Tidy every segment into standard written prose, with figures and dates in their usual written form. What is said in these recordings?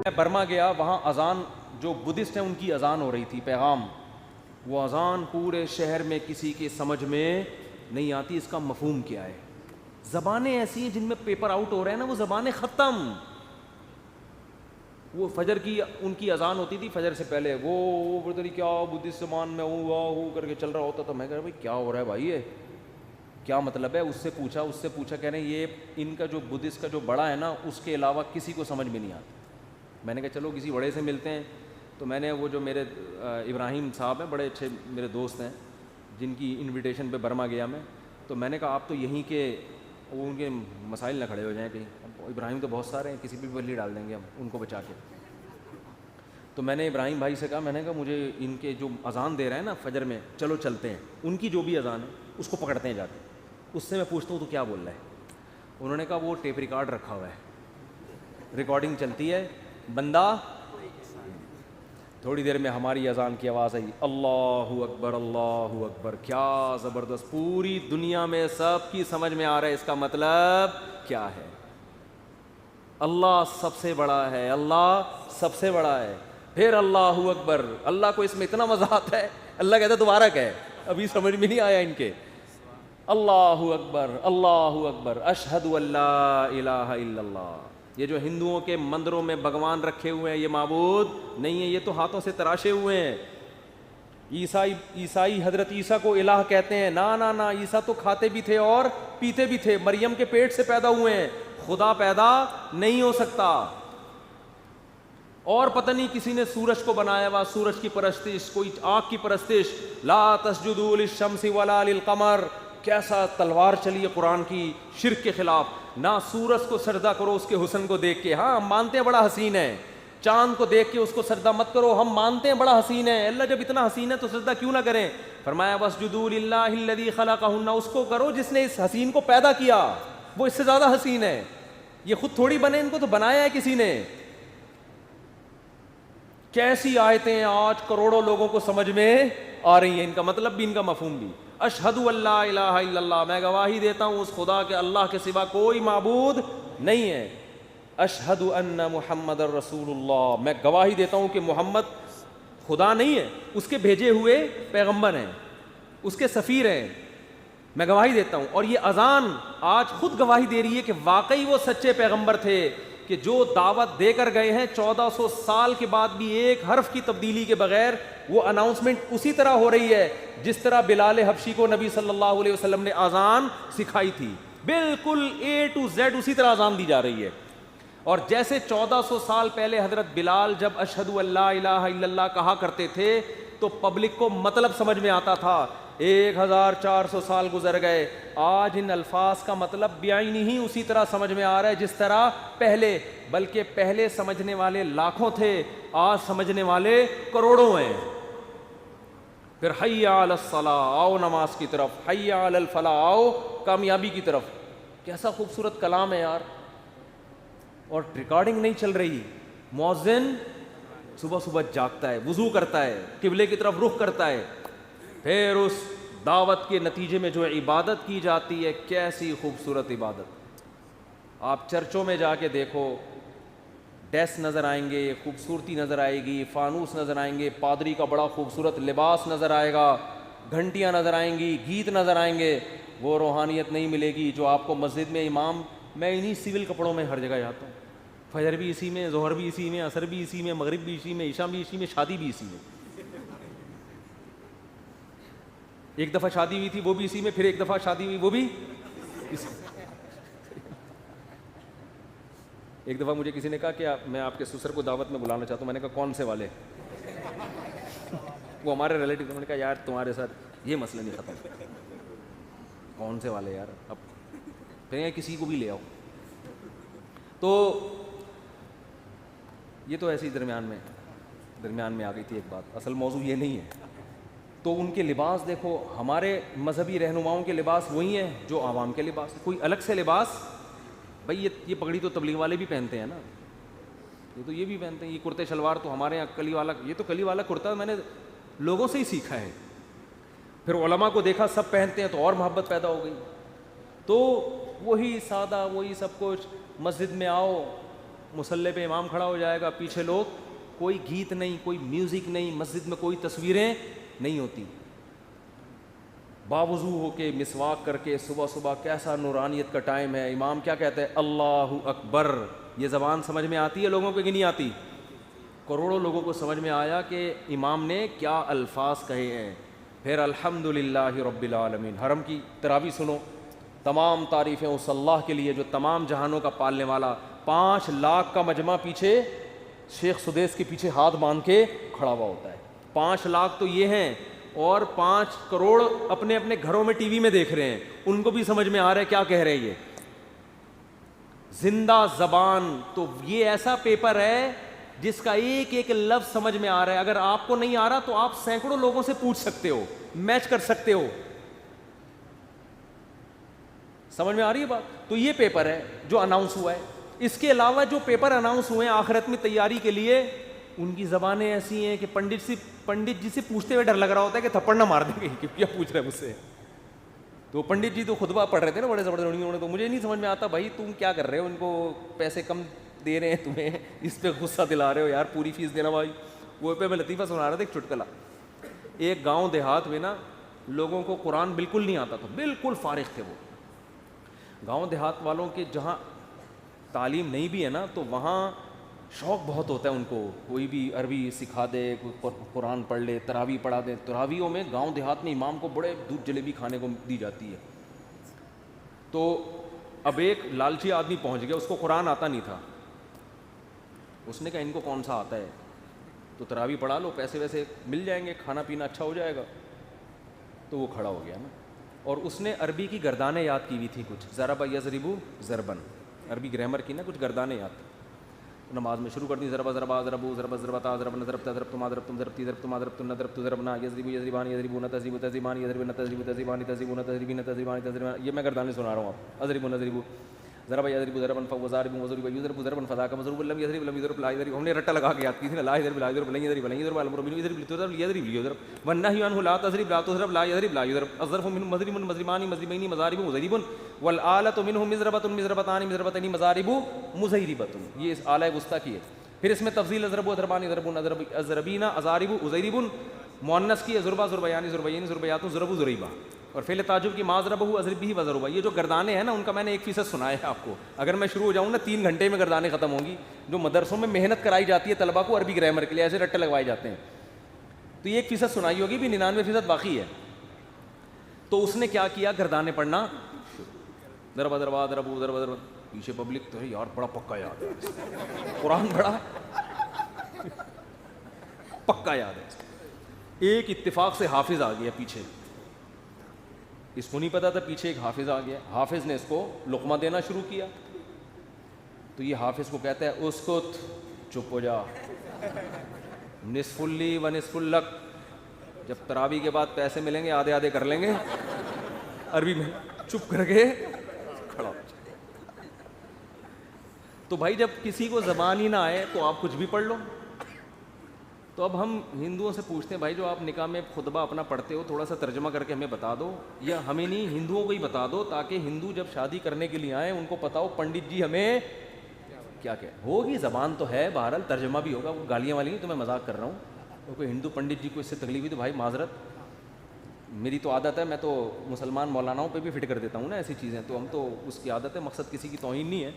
میں برما گیا, وہاں اذان جو بدھسٹ ہیں ان کی اذان ہو رہی تھی, پیغام, وہ اذان پورے شہر میں کسی کے سمجھ میں نہیں آتی اس کا مفہوم کیا ہے. زبانیں ایسی ہیں جن میں پیپر آؤٹ ہو رہے ہیں نا, وہ زبانیں ختم. وہ فجر کی ان کی اذان ہوتی تھی فجر سے پہلے, وہ پتہ نہیں کیا بدھسٹ زبان میں ہوں کر کے چل رہا ہوتا تھا. میں کہہ رہا بھائی کیا ہو رہا ہے بھائی, یہ کیا مطلب ہے؟ اس سے پوچھا کہہ رہے ہیں یہ ان کا جو بدھسٹ کا جو بڑا ہے نا اس کے علاوہ کسی کو سمجھ میں نہیں آتا. میں نے کہا چلو کسی بڑے سے ملتے ہیں. تو میں نے وہ جو میرے ابراہیم صاحب ہیں, بڑے اچھے میرے دوست ہیں, جن کی انویٹیشن پہ برما گیا میں, تو میں نے کہا آپ تو یہیں کے, وہ ان کے مسائل نہ کھڑے ہو جائیں کہیں. ابراہیم تو بہت سارے ہیں, کسی بھی بلی ڈال دیں گے ہم ان کو بچا کے. تو میں نے ابراہیم بھائی سے کہا, میں نے کہا مجھے ان کے جو اذان دے رہے ہیں نا فجر میں, چلو چلتے ہیں, ان کی جو بھی اذان ہے اس کو پکڑتے ہیں جا کے, اس سے میں پوچھتا ہوں تو کیا بول رہا ہے. انہوں نے کہا وہ ٹیپ ریکارڈ رکھا ہوا ہے, ریکارڈنگ چلتی ہے. بندہ تھوڑی دیر میں ہماری اذان کی آواز آئی, اللہ اکبر اللہ اکبر, کیا زبردست, پوری دنیا میں سب کی سمجھ میں آ رہا ہے اس کا مطلب کیا ہے. اللہ سب سے بڑا ہے, اللہ سب سے بڑا ہے. پھر اللہ اکبر, اللہ کو اس میں اتنا مزہ آتا ہے, اللہ کہتا ہے دوبارہ کہے, ابھی سمجھ میں نہیں آیا ان کے. اللہ اکبر اللہ اکبر, اشہد ان لا الہ الا اللہ. یہ جو ہندوؤں کے مندروں میں بھگوان رکھے ہوئے ہیں یہ معبود نہیں ہے, یہ تو ہاتھوں سے تراشے ہوئے ہیں. عیسائی حضرت عیسیٰ کو الہ کہتے ہیں, نا عیسیٰ تو کھاتے بھی تھے اور پیتے بھی تھے, مریم کے پیٹ سے پیدا ہوئے ہیں, خدا پیدا نہیں ہو سکتا. اور پتہ نہیں کسی نے سورج کو بنایا ہوا, سورج کی پرستش, کوئی آنکھ کی پرستش, لا تسجدوا للشمس ولا للقمر. کیسا تلوار چلی ہے قرآن کی شرک کے خلاف. نہ سورج کو سجدہ کرو اس کے حسن کو دیکھ کے, ہاں ہم مانتے ہیں بڑا حسین ہے, چاند کو دیکھ کے اس کو سجدہ مت کرو, ہم مانتے ہیں بڑا حسین ہے, اللہ جب اتنا حسین ہے تو سجدہ کیوں نہ کریں. فرمایا واسجدوا للہ الذی خلقہن, اس کو کرو جس نے اس حسین کو پیدا کیا, وہ اس سے زیادہ حسین ہے. یہ خود تھوڑی بنے, ان کو تو بنایا ہے کسی نے. کیسی آیتیں آج کروڑوں لوگوں کو سمجھ میں آ رہی ہیں, ان کا مطلب بھی ان کا مفہوم بھی. اشہد ان لا الہ الا اللہ, میں گواہی دیتا ہوں اس خدا کے اللہ کے سوا کوئی معبود نہیں ہے. اشہد ان محمد الرسول اللہ, میں گواہی دیتا ہوں کہ محمد خدا نہیں ہے, اس کے بھیجے ہوئے پیغمبر ہیں, اس کے سفیر ہیں, میں گواہی دیتا ہوں. اور یہ اذان آج خود گواہی دے رہی ہے کہ واقعی وہ سچے پیغمبر تھے, کہ جو دعوت دے کر گئے ہیں 1400 سال کے بعد بھی ایک حرف کی تبدیلی کے بغیر وہ اناؤنسمنٹ اسی طرح ہو رہی ہے جس طرح بلال حبشی کو نبی صلی اللہ علیہ وسلم نے اذان سکھائی تھی. بالکل A to Z اسی طرح اذان دی جا رہی ہے. اور جیسے 1400 سال پہلے حضرت بلال جب اشہد ان لا الہ الا اللہ کہا کرتے تھے تو پبلک کو مطلب سمجھ میں آتا تھا. 1400 سال گزر گئے, آج ان الفاظ کا مطلب بعینی ہی اسی طرح سمجھ میں آ رہا ہے جس طرح پہلے, بلکہ پہلے سمجھنے والے لاکھوں تھے, آج سمجھنے والے کروڑوں ہیں. پھر حی علی الصلاۃ, آؤ نماز کی طرف, حی علی الفلاح, آؤ کامیابی کی طرف. کیسا خوبصورت کلام ہے یار. اور ریکارڈنگ نہیں چل رہی, مؤذن صبح صبح جاگتا ہے, وضو کرتا ہے, قبلے کی طرف رخ کرتا ہے, پھر اس دعوت کے نتیجے میں جو عبادت کی جاتی ہے, کیسی خوبصورت عبادت. آپ چرچوں میں جا کے دیکھو, ڈیسک نظر آئیں گے, خوبصورتی نظر آئے گی, فانوس نظر آئیں گے, پادری کا بڑا خوبصورت لباس نظر آئے گا, گھنٹیاں نظر آئیں گی, گیت نظر آئیں گے. وہ روحانیت نہیں ملے گی جو آپ کو مسجد میں امام, میں انہی سول کپڑوں میں ہر جگہ جاتا ہوں, فجر بھی اسی میں, ظہر بھی اسی میں, عصر بھی اسی میں, مغرب بھی اسی میں, عشاء بھی اسی میں, شادی بھی اسی میں. ایک دفعہ شادی ہوئی تھی وہ بھی اسی میں, پھر ایک دفعہ شادی ہوئی وہ بھی اسی. ایک دفعہ مجھے کسی نے کہا کہ میں آپ کے سسر کو دعوت میں بلانا چاہتا ہوں. میں نے کہا کون سے والے؟ وہ ہمارے ریلیٹیو. میں نے کہا یار تمہارے ساتھ یہ مسئلہ نہیں ختم, کون سے والے یار, اب پھر کسی کو بھی لے آؤ. تو یہ تو ایسے ہی درمیان میں آ گئی تھی ایک بات, اصل موضوع یہ نہیں ہے. تو ان کے لباس دیکھو, ہمارے مذہبی رہنماؤں کے لباس وہی ہیں جو عوام کے لباس, کوئی الگ سے لباس. بھائی یہ پگڑی تو تبلیغ والے بھی پہنتے ہیں نا, یہ بھی پہنتے ہیں. یہ کرتے شلوار تو ہمارے یہاں کلی والا, یہ تو کلی والا کرتا میں نے لوگوں سے ہی سیکھا ہے. پھر علماء کو دیکھا سب پہنتے ہیں تو اور محبت پیدا ہو گئی. تو وہی سادہ, وہی سب کچھ, مسجد میں آؤ, مصلی پہ امام کھڑا ہو جائے گا, پیچھے لوگ, کوئی گیت نہیں, کوئی میوزک نہیں, مسجد میں کوئی تصویریں نہیں ہوتی, باوضو ہو کے مسواک کر کے صبح صبح, کیسا نورانیت کا ٹائم ہے. امام کیا کہتے ہیں؟ اللہ اکبر. یہ زبان سمجھ میں آتی ہے لوگوں کو کہ نہیں آتی؟ کروڑوں لوگوں کو سمجھ میں آیا کہ امام نے کیا الفاظ کہے ہیں. پھر الحمدللہ رب العالمین. حرم کی تراویح سنو, تمام تعریفیں اس اللہ کے لیے جو تمام جہانوں کا پالنے والا. 5 لاکھ کا مجمع پیچھے شیخ سدیس کے پیچھے ہاتھ باندھ کے کھڑا ہوا ہوتا ہے. 5 لاکھ تو یہ ہیں, اور 5 کروڑ اپنے اپنے گھروں میں ٹی وی میں دیکھ رہے ہیں, ان کو بھی سمجھ میں آ رہا ہے کیا کہہ رہے ہیں یہ. زندہ زبان. تو یہ ایسا پیپر ہے جس کا ایک ایک لفظ سمجھ میں آ رہا ہے. اگر آپ کو نہیں آ رہا تو آپ سینکڑوں لوگوں سے پوچھ سکتے ہو, میچ کر سکتے ہو. سمجھ میں آ رہی ہے بات؟ تو یہ پیپر ہے جو اناؤنس ہوا ہے. اس کے علاوہ جو پیپر اناؤنس ہوئے ہیں آخرت میں تیاری کے لیے, ان کی زبانیں ایسی ہیں کہ پنڈت جی سے پوچھتے ہوئے ڈر لگ رہا ہوتا ہے کہ تھپڑ نہ مار دیں گے کہ کیا پوچھ رہے ہیں مجھ سے. تو پنڈت جی تو خطبہ پڑھ رہے تھے نا بڑے زبردست, تو مجھے نہیں سمجھ میں آتا بھائی تم کیا کر رہے ہو, ان کو پیسے کم دے رہے ہیں تمہیں, اس پہ غصہ دلا رہے ہو یار, پوری فیس دینا بھائی. وہ پہ میں لطیفہ سنا رہا تھا ایک چٹکلا. ایک گاؤں دیہات میں نا لوگوں کو قرآن بالکل نہیں آتا تھا, بالکل فارغ تھے وہ. گاؤں دیہات والوں کے جہاں تعلیم نہیں بھی ہے نا, تو وہاں شوق بہت ہوتا ہے ان کو, کوئی بھی عربی سکھا دے, کوئی قرآن پڑھ لے, تراویح پڑھا دے. تراویحوں میں گاؤں دیہات میں امام کو بڑے دودھ جلیبی کھانے کو دی جاتی ہے. تو اب ایک لالچی آدمی پہنچ گیا, اس کو قرآن آتا نہیں تھا. اس نے کہا ان کو کون سا آتا ہے, تو تراویح پڑھا لو, پیسے ویسے مل جائیں گے, کھانا پینا اچھا ہو جائے گا. تو وہ کھڑا ہو گیا نا, اور اس نے عربی کی گردانیں یاد کی ہوئی تھی کچھ, ضرب یضرب ضربن, عربی گرامر کی نا کچھ گردانیں یاد. نماز میں شروع کر دی, ضرب ضربا ضربو ضرب ضربتا ضرب ضربتا ضربتم ضربتم ضربتی ضربتم ضربتم ضربت ضربنا یضرب یضربان یضربون تضرب تضربان یضربن تضرب تضربان تضربون تضربین تضربان تضربان. یہ میں گردانیں سنا رہا ہوں آپ. اضرب نضرب ضرب یضرب ضربا فوضارب وضرب یضرب ضربا فذاك مضروب لم یضرب لم یضرب لا یضرب. ہم نے رٹا لگا کے یاد کی تھی نا, لا یضرب لا یضرب لن یضرب لن یضرب الامر بالمعروف یضرب لتضرب یضرب یضرب والنهي عنه لا تضرب لا تضرب لا یضرب لا یضرب. الظرف منه مضرب مضربان مضربین مضارب مضرب والآلة منه مضربة مضربتان مضربتين مضارب مضربة. یہ اس آلہ وسطی کی ہے. پھر اس میں تفضیل ضرب و ضربان ضربون ضربین اضارب اضرب, مؤنث کی ضربا ضربیان ضربین ضربیات ضرب ضریبا, اور فعل تعجب کی ما ضربہ اضرب بھی وضربا. یہ جو گردانیں ہیں نا ان کا میں نے 1% سنایا ہے آپ کو. اگر میں شروع ہو جاؤں نا 3 گھنٹے میں گردانیں ختم ہوں گی. جو مدرسوں میں محنت کرائی جاتی ہے طلبہ کو عربی گرامر کے لیے, ایسے رٹے لگوائے جاتے ہیں, تو یہ 1% سنائی ہوگی, بھی 99% باقی ہے. تو اس نے کیا کیا, گردانیں پڑھنا, ضربا ضربا ضربو ضربا ضرب. پیچھے پبلک تو ہے یار بڑا پکا یاد ہے, قرآن بڑا پکا یاد ہے. ایک اتفاق سے حافظ آ گیا پیچھے, اس کو نہیں پتا تھا پیچھے ایک حافظ آ گیا. حافظ نے اس کو لقمہ دینا شروع کیا, تو یہ حافظ کو کہتا ہے اسکت, چپ ہو جا, نصف لی و نصف لک. جب تراویح کے بعد پیسے ملیں گے آدھے آدھے کر لیں گے. عربی میں چپ کر کے کھڑا. تو بھائی جب کسی کو زبان ہی نہ آئے تو آپ کچھ بھی پڑھ لو. تو اب ہم ہندوؤں سے پوچھتے ہیں بھائی جو آپ نکاح میں خطبہ اپنا پڑھتے ہو تھوڑا سا ترجمہ کر کے ہمیں بتا دو, یا ہمیں نہیں ہندوؤں کو ہی بتا دو, تاکہ ہندو جب شادی کرنے کے لیے آئیں ان کو پتا ہو پنڈت جی ہمیں کیا کیا ہوگی. زبان تو ہے بہرحال, ترجمہ بھی ہوگا, وہ گالیاں والی نہیں, تو میں مذاق کر رہا ہوں. کوئی ہندو پنڈت جی کو اس سے تکلیف ہوئی تو بھائی معذرت, میری تو عادت ہے, میں تو مسلمان مولاناؤں پہ بھی فٹ کر دیتا ہوں نا ایسی چیزیں, تو ہم تو اس کی عادت ہے, مقصد کسی کی توہین نہیں ہے.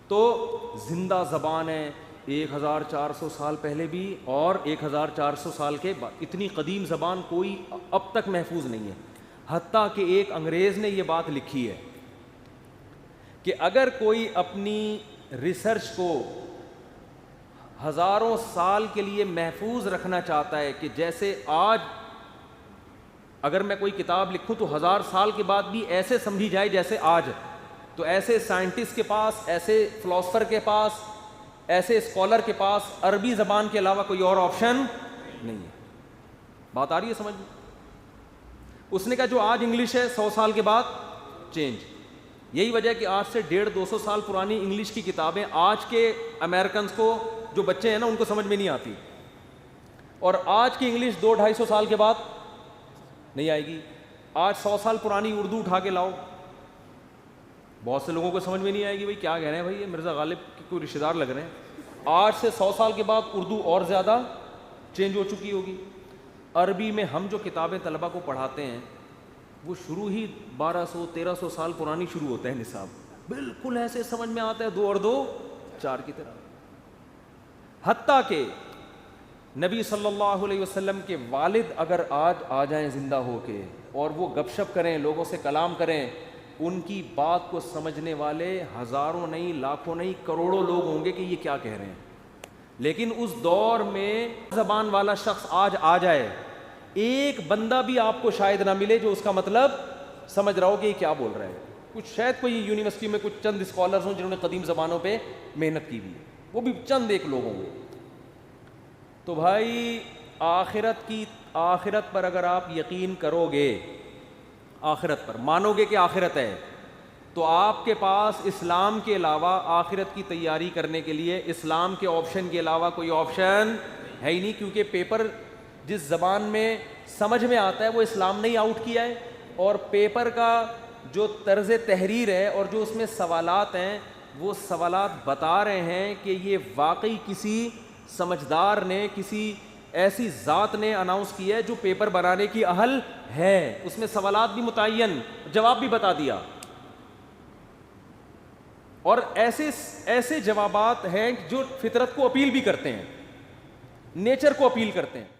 تو زندہ زبان ہے 1400 سال پہلے بھی اور 1400 سال کے بعد. اتنی قدیم زبان کوئی اب تک محفوظ نہیں ہے. حتیٰ کہ ایک انگریز نے یہ بات لکھی ہے کہ اگر کوئی اپنی ریسرچ کو ہزاروں سال کے لیے محفوظ رکھنا چاہتا ہے, کہ جیسے آج اگر میں کوئی کتاب لکھوں تو 1000 سال کے بعد بھی ایسے سمجھی جائے جیسے آج, تو ایسے سائنٹسٹ کے پاس, ایسے فلاسفر کے پاس, ایسے اسکالر کے پاس عربی زبان کے علاوہ کوئی اور آپشن نہیں ہے. بات آ رہی ہے سمجھ میں؟ اس نے کہا جو آج انگلش ہے 100 سال کے بعد چینج. یہی وجہ ہے کہ آج سے 150-200 سال پرانی انگلش کی کتابیں آج کے امریکنز کو, جو بچے ہیں نا, ان کو سمجھ میں نہیں آتی, اور آج کی انگلش 200-250 سال کے بعد نہیں آئے گی. آج 100 سال پرانی اردو اٹھا کے لاؤ, بہت سے لوگوں کو سمجھ میں نہیں آئے گی بھائی کیا کہہ رہے ہیں بھائی، یہ مرزا غالب کے کوئی رشتہ دار لگ رہے ہیں۔ آج سے 100 سال کے بعد اردو اور زیادہ چینج ہو چکی ہوگی۔ عربی میں ہم جو کتابیں طلبہ کو پڑھاتے ہیں وہ شروع ہی 1200-1300 سال پرانی شروع ہوتا ہے نصاب، بالکل ایسے سمجھ میں آتا ہے 2 اور 2 4 کی طرح۔ حتیٰ کہ نبی صلی اللہ علیہ وسلم کے والد اگر آج آ جائیں زندہ ہو کے اور وہ گپ شپ کریں، لوگوں سے کلام کریں، ان کی بات کو سمجھنے والے ہزاروں نہیں، لاکھوں نہیں، کروڑوں لوگ ہوں گے کہ یہ کیا کہہ رہے ہیں۔ لیکن اس دور میں زبان والا شخص آج آ جائے، ایک بندہ بھی آپ کو شاید نہ ملے جو اس کا مطلب سمجھ رہا ہو کہ یہ کیا بول رہا ہے۔ کچھ شاید کوئی یونیورسٹی میں کچھ چند اسکالرز ہوں جنہوں نے قدیم زبانوں پہ محنت کی ہوئی ہے، وہ بھی چند ایک لوگ ہوں گے۔ تو بھائی آخرت پر اگر آپ یقین کرو گے، آخرت پر مانو گے کہ آخرت ہے، تو آپ کے پاس اسلام کے علاوہ آخرت کی تیاری کرنے کے لیے اسلام کے آپشن کے علاوہ کوئی آپشن ہے ہی نہیں، کیونکہ پیپر جس زبان میں سمجھ میں آتا ہے وہ اسلام نے ہی آؤٹ کیا ہے، اور پیپر کا جو طرز تحریر ہے اور جو اس میں سوالات ہیں وہ سوالات بتا رہے ہیں کہ یہ واقعی کسی سمجھدار نے، کسی ایسی ذات نے اناؤنس کیا ہے جو پیپر بنانے کی اہل ہے۔ اس میں سوالات بھی متعین، جواب بھی بتا دیا، اور ایسے جوابات ہیں جو فطرت کو اپیل بھی کرتے ہیں، نیچر کو اپیل کرتے ہیں۔